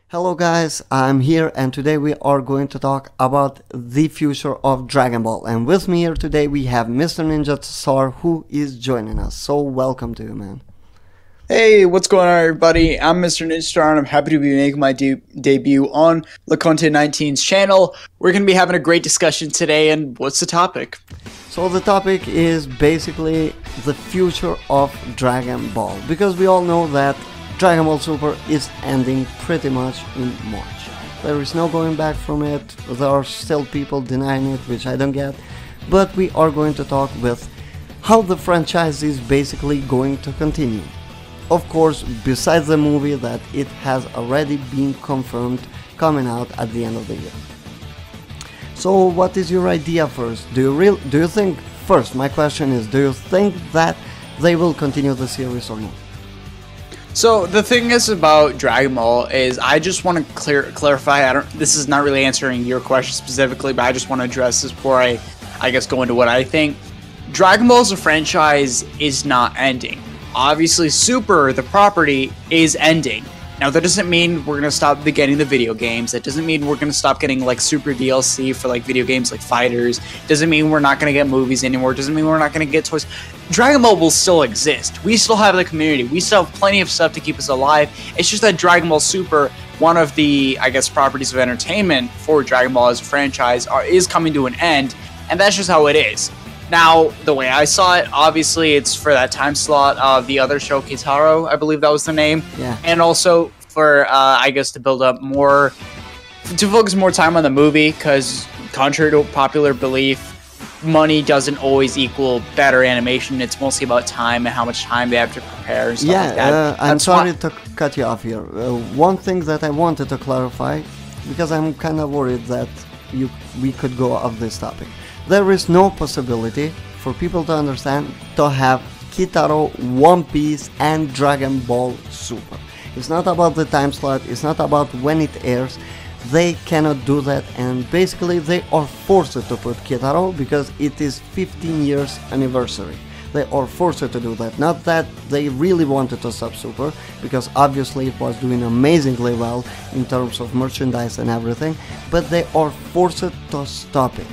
Hello guys, I'm here and today we are going to talk about the future of Dragon Ball, and with me here today we have Mr.NinjaStar who is joining us. So welcome to you, man. Hey, what's going on, everybody? I'm MrNinjaStar, and I'm happy to be making my debut on Leconte 19's channel. We're going to be having a great discussion today, and what's the topic? So the topic is basically the future of Dragon Ball, because we all know that Dragon Ball Super is ending pretty much in March. There is no going back from it, there are still people denying it, which I don't get, but we are going to talk with how the franchise is basically going to continue. Of course, besides the movie that it has already been confirmed coming out at the end of the year. So what is your idea first? Do you think, first my question is, do you think that they will continue the series or not? So the thing is about Dragon Ball is I just want to clarify. This is not really answering your question specifically, but I just want to address this before I guess go into what I think. Dragon Ball as a franchise is not ending. Obviously, Super, the property, is ending. Now, that doesn't mean we're going to stop getting the video games. That doesn't mean we're going to stop getting, like, Super DLC for, like, video games like Fighters. Doesn't mean we're not going to get movies anymore. Doesn't mean we're not going to get toys. Dragon Ball will still exist. We still have the community. We still have plenty of stuff to keep us alive. It's just that Dragon Ball Super, one of the, I guess, properties of entertainment for Dragon Ball as a franchise, is coming to an end. And that's just how it is. Now, the way I saw it, obviously, it's for that time slot of the other show, Kitaro, I believe that was the name. Yeah. And also for, I guess, to build up more, to focus more time on the movie, because contrary to popular belief, money doesn't always equal better animation. It's mostly about time and how much time they have to prepare and stuff like that. I'm sorry to cut you off here. One thing that I wanted to clarify, because I'm kind of worried that we could go off this topic. There is no possibility for people to understand to have Kitaro, One Piece and Dragon Ball Super. It's not about the time slot, it's not about when it airs. They cannot do that, and basically they are forced to put Kitaro because it is 15 years anniversary. They are forced to do that. Not that they really wanted to stop Super, because obviously it was doing amazingly well in terms of merchandise and everything, but they are forced to stop it.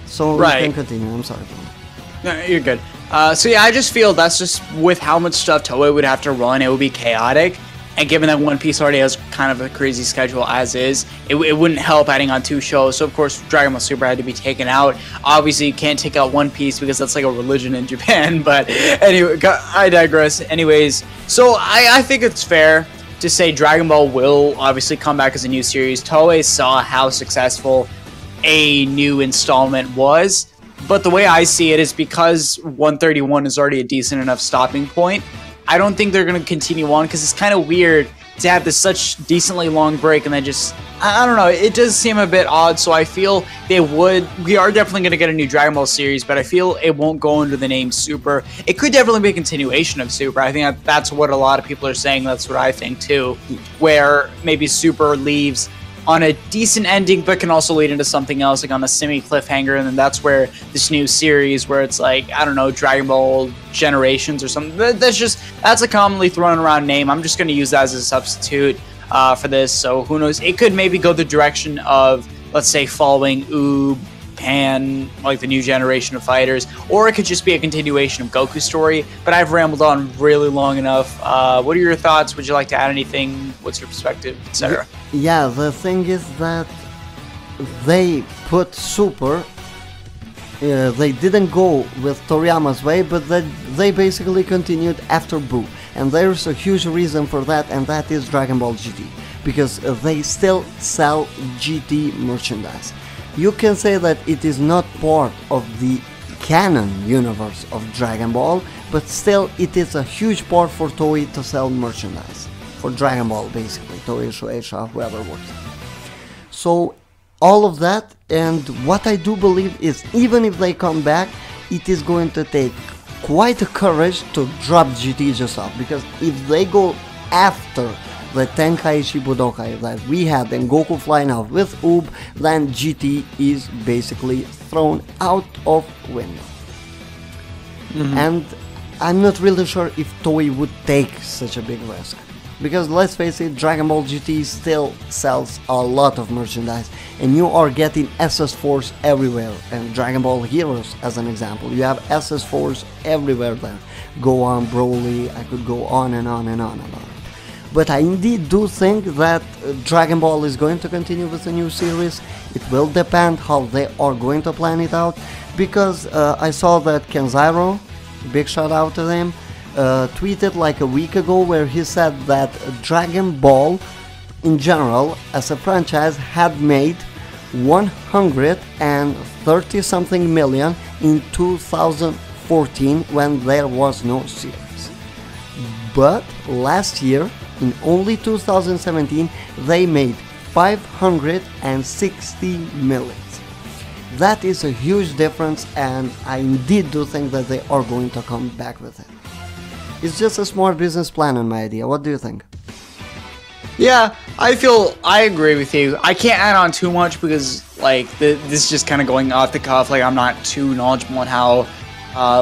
So right. You can continue, I'm sorry. No, you're good. So yeah, I just feel that's just with how much stuff Toei would have to run, it would be chaotic. And given that One Piece already has kind of a crazy schedule as is, it wouldn't help adding on 2 shows. So of course, Dragon Ball Super had to be taken out. Obviously, you can't take out One Piece because that's like a religion in Japan. But anyway, I digress. Anyways, so I think it's fair to say Dragon Ball will obviously come back as a new series. Toei saw how successful a new installment was, but the way I see it is because 131 is already a decent enough stopping point. I don't think they're going to continue on because it's kind of weird to have this such decently long break and then just, I don't know, it does seem a bit odd. So I feel we are definitely going to get a new Dragon Ball series, but I feel it won't go under the name Super. It could definitely be a continuation of Super. I think that's what a lot of people are saying. That's what I think too, where maybe Super leaves on a decent ending, but can also lead into something else, like on a semi-cliffhanger, and then that's where this new series, where it's like, I don't know, Dragon Ball Generations or something, that's a commonly thrown around name. I'm just going to use that as a substitute for this, so who knows, it could maybe go the direction of, let's say, following Oob, Pan, like the new generation of fighters, or it could just be a continuation of Goku's story, but I've rambled on really long enough. What are your thoughts? Would you like to add anything? What's your perspective, etc.? Yeah, the thing is that they put Super, they didn't go with Toriyama's way, but they basically continued after Buu, and there's a huge reason for that, and that is Dragon Ball GT, because they still sell GT merchandise. You can say that it is not part of the canon universe of Dragon Ball, but still it is a huge part for Toei to sell merchandise. For Dragon Ball, basically. Toei, Shueisha, whoever works. So, all of that, and what I do believe is, even if they come back, it is going to take quite a courage to drop GT just off, because if they go after the Tenkaichi Budokai that we had and Goku flying out with Oob, then GT is basically thrown out of window. And I'm not really sure if Toei would take such a big risk. Because let's face it, Dragon Ball GT still sells a lot of merchandise, and you are getting SS Force everywhere. And Dragon Ball Heroes, as an example, you have SS Force everywhere there. Gohan, Broly, I could go on and on and on about it. But I indeed do think that Dragon Ball is going to continue with the new series. It will depend how they are going to plan it out, because I saw that Kenzairo, big shout out to them, tweeted like a week ago where he said that Dragon Ball in general as a franchise had made 130 something million in 2014 when there was no series. But last year, in only 2017, they made 560 million. That is a huge difference, and I indeed do think that they are going to come back with it. It's just a smart business plan in my idea. What do you think? Yeah, I agree with you. I can't add on too much because like this is just kind of going off the cuff. Like I'm not too knowledgeable on how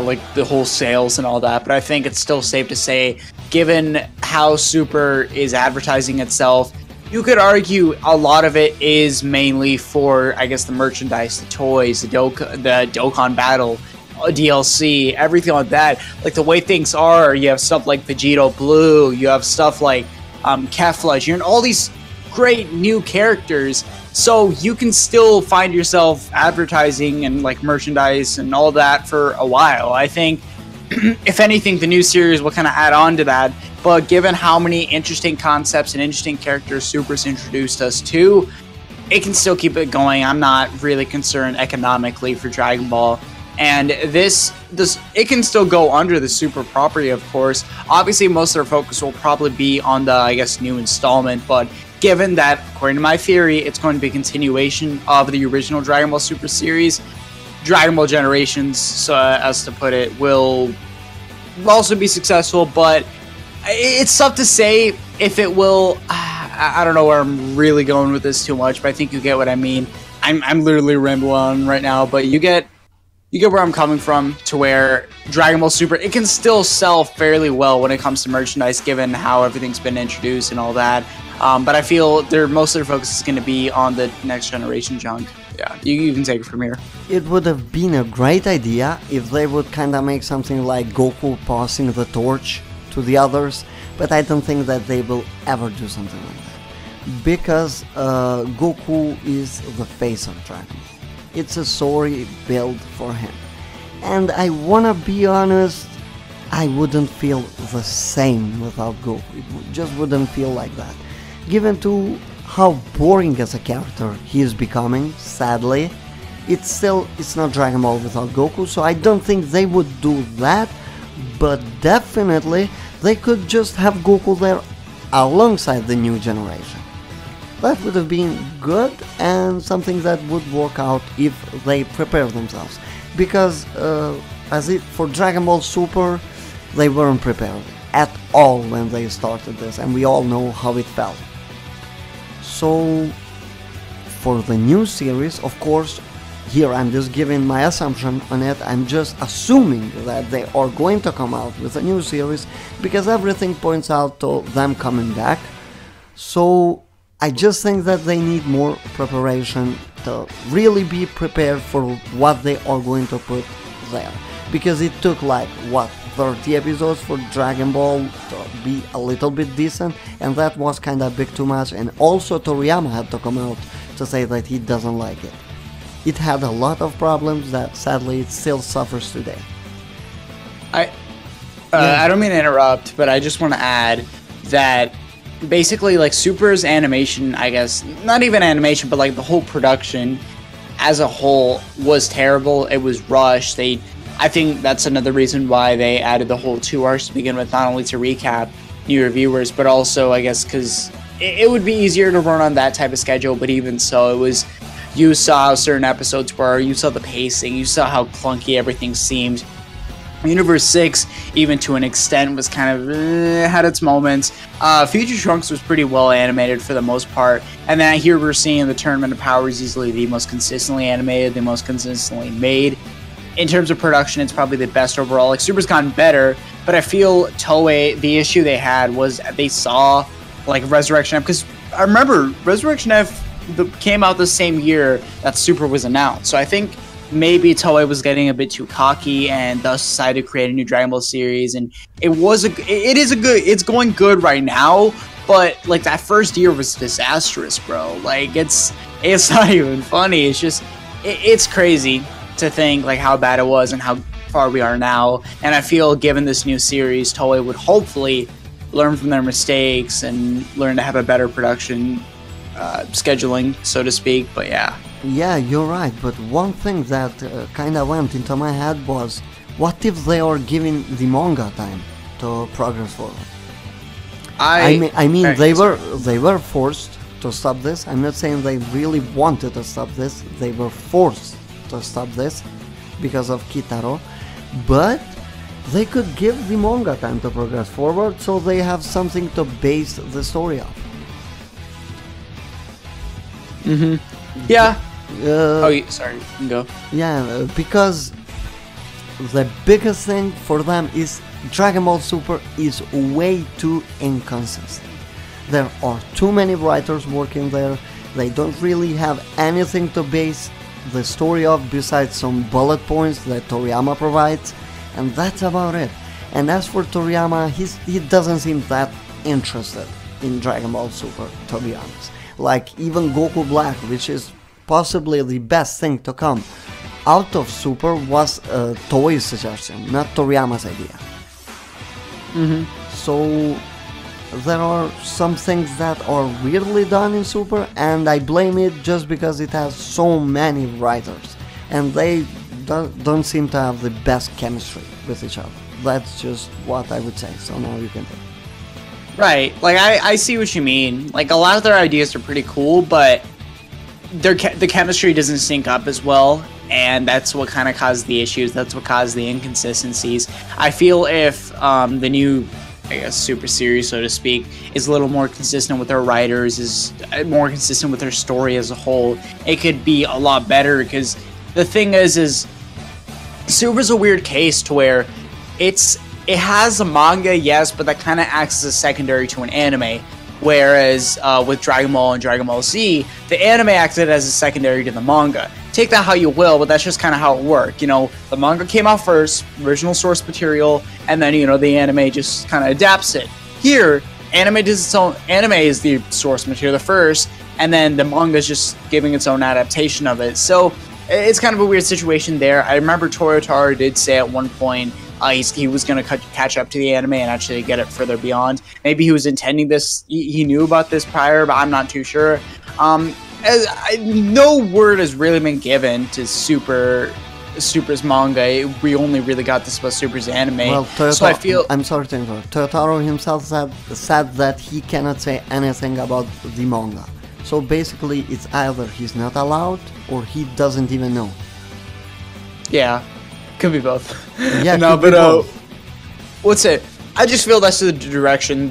like the whole sales and all that, but I think it's still safe to say, given how Super is advertising itself, you could argue a lot of it is mainly for, I guess, the merchandise, the toys, the Dokkan Battle, DLC, everything like that. Like the way things are, you have stuff like Vegito Blue, you have stuff like Kefla, you're in all these great new characters, so you can still find yourself advertising and like merchandise and all that for a while. I think if anything, the new series will kind of add on to that, but given how many interesting concepts and interesting characters Super's introduced us to, it can still keep it going. I'm not really concerned economically for Dragon Ball. And this it can still go under the Super property, of course. Obviously, most of their focus will probably be on the, I guess, new installment, but given that, according to my theory, it's going to be a continuation of the original Dragon Ball Super series, Dragon Ball Generations, so as to put it, will also be successful, but it's tough to say if it will. I don't know where I'm really going with this too much, but I think you get what I mean. I'm literally rambling on right now, but you get where I'm coming from, to where Dragon Ball Super, it can still sell fairly well when it comes to merchandise, given how everything's been introduced and all that. But I feel most of their focus is going to be on the next generation junk. Yeah, you can take it from here. It would have been a great idea if they would kind of make something like Goku passing the torch to the others, but I don't think that they will ever do something like that. Because Goku is the face of Dragon Ball. It's a story built for him. And I wanna be honest, I wouldn't feel the same without Goku. It just wouldn't feel like that. Given to how boring as a character he is becoming, sadly, it's not Dragon Ball without Goku, so I don't think they would do that, but definitely they could just have Goku there alongside the new generation. That would have been good and something that would work out if they prepare themselves. Because for Dragon Ball Super, they weren't prepared at all when they started this, and we all know how it felt. So for the new series, of course, here I'm just giving my assumption on it. I'm just assuming that they are going to come out with a new series because everything points out to them coming back. So I just think that they need more preparation to really be prepared for what they are going to put there. Because it took like, 30 episodes for Dragon Ball to be a little bit decent, and that was kind of big too much, and also Toriyama had to come out to say that he doesn't like it. It had a lot of problems that sadly it still suffers today. I don't mean to interrupt, but I just want to add that basically like Super's animation, I guess, not even animation, but like the whole production as a whole was terrible. It was rushed. I think that's another reason why they added the whole 2 arcs to begin with, not only to recap new reviewers, but also I guess because it would be easier to run on that type of schedule. But even so, you saw certain episodes where you saw the pacing, you saw how clunky everything seemed. Universe 6, even to an extent, was kind of had its moments. Future Trunks was pretty well animated for the most part, and then here we're seeing the Tournament of Power is easily the most consistently animated, the most consistently made. In terms of production, it's probably the best overall. Like Super's gotten better, but I feel Toei, the issue they had was they saw like Resurrection F, because I remember Resurrection F came out the same year that Super was announced. So I think maybe Toei was getting a bit too cocky and thus decided to create a new Dragon Ball series. And it's going good right now, but like that first year was disastrous, bro. Like it's not even funny. It's just it's crazy to think like how bad it was and how far we are now. And I feel given this new series, Toei would hopefully learn from their mistakes and learn to have a better production scheduling, so to speak. But yeah. Yeah, you're right, but one thing that kind of went into my head was, what if they are giving the manga time to progress forward? I mean, they were forced to stop this. I'm not saying they really wanted to stop this. They were forced to stop this because of Kitaro, but they could give the manga time to progress forward, so they have something to base the story off. Yeah. Sorry, you can go. Yeah, because the biggest thing for them is Dragon Ball Super is way too inconsistent. There are too many writers working there. They don't really have anything to base the story off besides some bullet points that Toriyama provides, and that's about it. And as for Toriyama, he doesn't seem that interested in Dragon Ball Super, to be honest. Like even Goku Black, which is possibly the best thing to come out of Super, was Toei's suggestion, not Toriyama's idea. So there are some things that are weirdly done in Super, and I blame it just because it has so many writers, and they don't seem to have the best chemistry with each other. That's just what I would say, so now you can take it. Right, like I see what you mean. Like a lot of their ideas are pretty cool, but the chemistry doesn't sync up as well, and that's what kind of caused the issues. That's what caused the inconsistencies. I feel if the new, I guess, Super series, so to speak, is a little more consistent with their writers, is more consistent with their story as a whole, it could be a lot better. Because the thing is Super's a weird case to where it has a manga, yes, but that kind of acts as a secondary to an anime. Whereas with Dragon Ball and Dragon Ball Z, the anime acted as a secondary to the manga. Take that how you will, but that's just kind of how it worked. You know, the manga came out first, original source material, and then, you know, the anime just kind of adapts it. Here, anime does its own. Anime is the source material first, and then the manga is just giving its own adaptation of it. So it's kind of a weird situation there. I remember Toyotaro did say at one point he was going to catch up to the anime and actually get it further beyond. Maybe he was intending this. He knew about this prior, but I'm not too sure. No word has really been given to Super's manga. We only really got this about Super's anime. Well, so I feel... I'm sorry to interrupt. Toyotaro himself said that he cannot say anything about the manga. So basically, it's either he's not allowed or he doesn't even know. Yeah. Could be both. Yeah, no, but what's it? I just feel that's the direction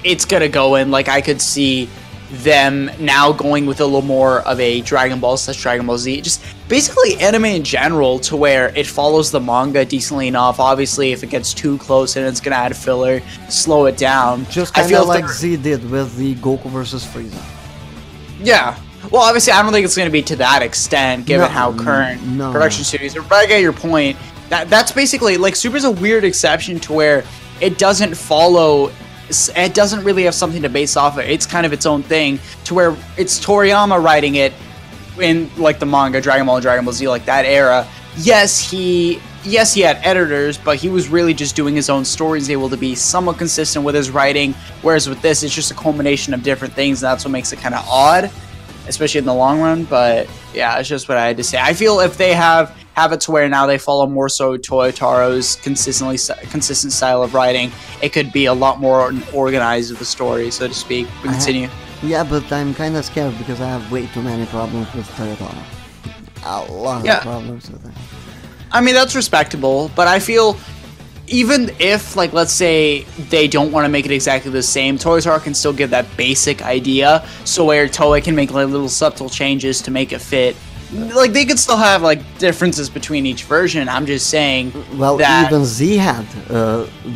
it's gonna go in. Like I could see them now going with a little more of a Dragon Ball / Dragon Ball Z, just basically anime in general, to where it follows the manga decently enough. Obviously, if it gets too close and it's gonna add filler, slow it down. Just kind of like Z did with the Goku versus Frieza. Yeah. Well, obviously, I don't think it's going to be to that extent, given how current production studios are. But I get your point. That's basically, like, Super's a weird exception to where it doesn't follow... It doesn't really have something to base off of. It's kind of its own thing, to where it's Toriyama writing it in, like, the manga, Dragon Ball and Dragon Ball Z, like, that era. Yes, he had editors, but he was really just doing his own stories, able to be somewhat consistent with his writing, whereas with this, it's just a culmination of different things, and that's what makes it kind of odd, especially in the long run. But yeah, it's just what I had to say. I feel if they have it to where now they follow more so Toyotaro's consistent style of writing, it could be a lot more organized with the story, so to speak. We continue. Yeah, but I'm kind of scared because I have way too many problems with Toyotaro. A lot of problems with it. I mean, that's respectable, but I feel even if, like, let's say they don't want to make it exactly the same, Toyotaro can still give that basic idea, so where Toei can make like little subtle changes to make it fit like they could still have like differences between each version. I'm just saying. Well, that even Z had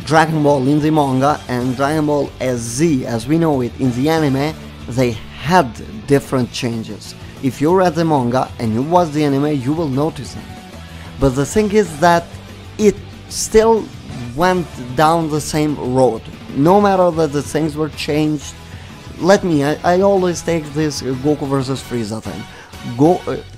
Dragon Ball in the manga and Dragon Ball as Z, as we know it in the anime, they had different changes. If you read the manga and you watch the anime, you will notice them. But the thing is that it still went down the same road. No matter that the things were changed. I always take this Goku versus Frieza thing.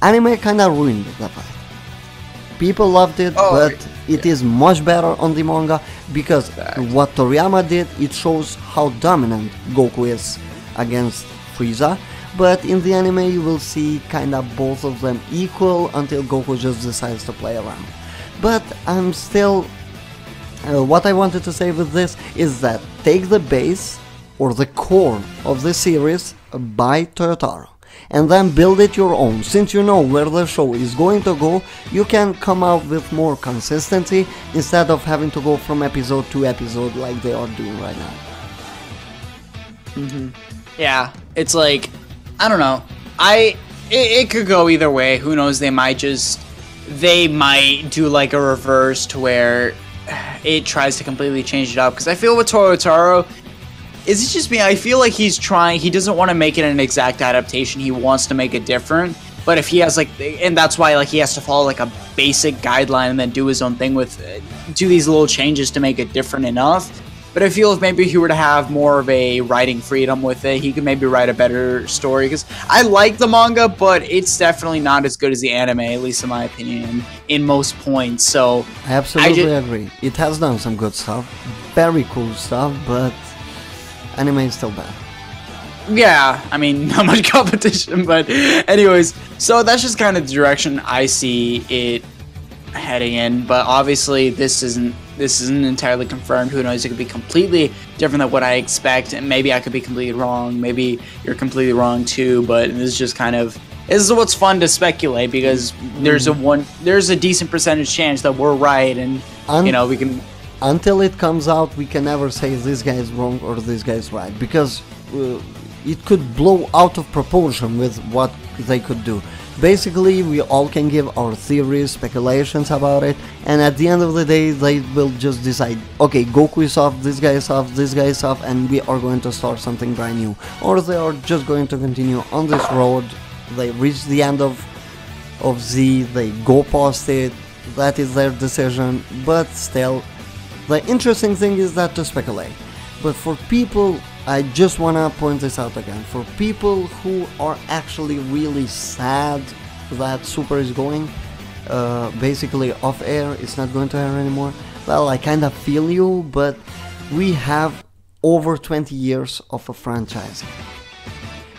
Anime kinda ruined that fight. People loved it, but it is much better on the manga because what Toriyama did, it shows how dominant Goku is against Frieza. But in the anime you will see kinda both of them equal until Goku just decides to play around. But I'm still... what I wanted to say with this is that take the base or the core of the series by Toyotaro and then build it your own. Since you know where the show is going to go, you can come out with more consistency instead of having to go from episode to episode like they are doing right now. Yeah, it's like, I don't know. It could go either way. Who knows? They might do like a reverse to where it tries to completely change it up. Because I feel with Toyotaro, is it just me? I feel like he's trying. He doesn't want to make it an exact adaptation. He wants to make it different. But if he has like, and that's why like he has to follow like a basic guideline and then do his own thing with, do these little changes to make it different enough. But I feel if maybe he were to have more of a writing freedom with it, he could maybe write a better story. Because I like the manga, but it's definitely not as good as the anime, at least in my opinion, in most points. So I absolutely agree. It has done some good stuff, very cool stuff, but anime is still bad. Yeah, I mean, not much competition, but anyways, so that's just kind of the direction I see it heading in. But obviously, this isn't entirely confirmed. Who knows? It could be completely different than what I expect, and maybe I could be completely wrong. Maybe you're completely wrong too. But this is what's fun to speculate because there's a decent percentage chance that we're right, and we can. Until it comes out, we can never say this guy is wrong or this guy is right because it could blow out of proportion with what they could do. Basically, we all can give our theories, speculations about it, and at the end of the day, they will just decide, okay, Goku is off, this guy is off, this guy is off, and we are going to start something brand new. Or they are just going to continue on this road, they reach the end of Z, they go past it, that is their decision, but still, the interesting thing is that to speculate. But for people, I just wanna point this out again, for people who are actually really sad that Super is going basically off air, it's not going to air anymore, well, I kinda feel you, but we have over 20 years of a franchise.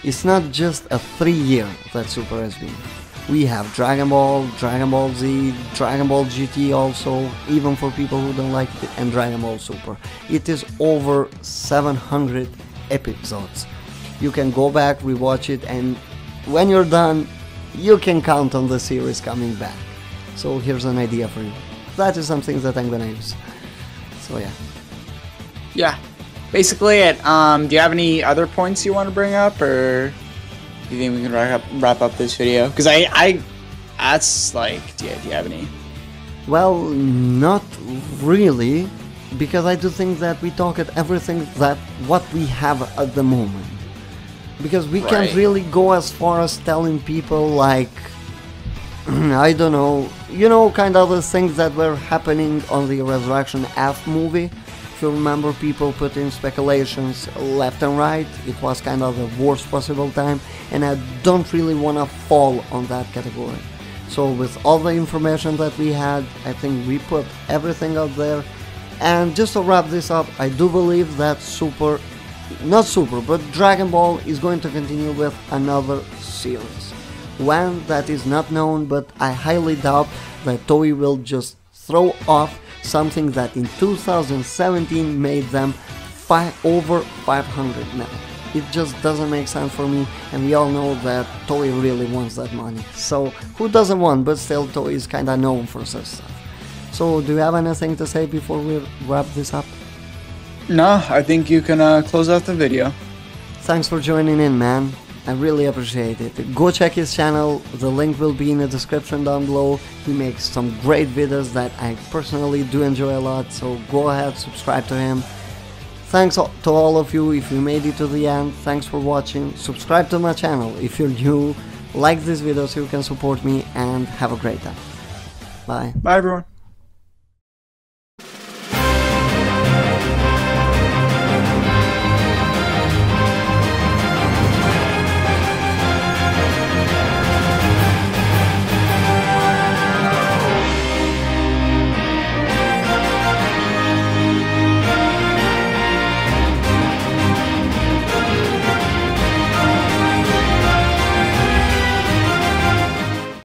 It's not just a 3-year that Super has been. We have Dragon Ball, Dragon Ball Z, Dragon Ball GT also, even for people who don't like it, and Dragon Ball Super. It is over 700 episodes. You can go back, rewatch it, and when you're done, you can count on the series coming back. So here's an idea for you. That is something that I'm gonna use. So yeah. Yeah, basically it. Do you have any other points you want to bring up, or do you think we can wrap up this video? Because that's like, do you have any? Well, not really, because I do think that we talk at everything that what we have at the moment. Because we can't really go as far as telling people like, I don't know, kind of the things that were happening on the Resurrection F movie. If you remember, people put in speculations left and right. It was kind of the worst possible time, and I don't really want to fall on that category. So with all the information that we had, I think we put everything out there. And just to wrap this up, I do believe that Dragon Ball is going to continue with another series. When, that is not known, but I highly doubt that Toei will just throw off something that in 2017 made them over 500 million. It just doesn't make sense for me, and we all know that Toei really wants that money. So who doesn't want, but still Toei is kinda known for such stuff. So do you have anything to say before we wrap this up? No, I think you can close out the video. Thanks for joining in, man. I really appreciate it. Go check his channel, the link will be in the description down below. He makes some great videos that I personally do enjoy a lot, so go ahead, subscribe to him. Thanks to all of you if you made it to the end. Thanks for watching. Subscribe to my channel if you're new. Like this video so you can support me, and have a great time. Bye. Bye everyone.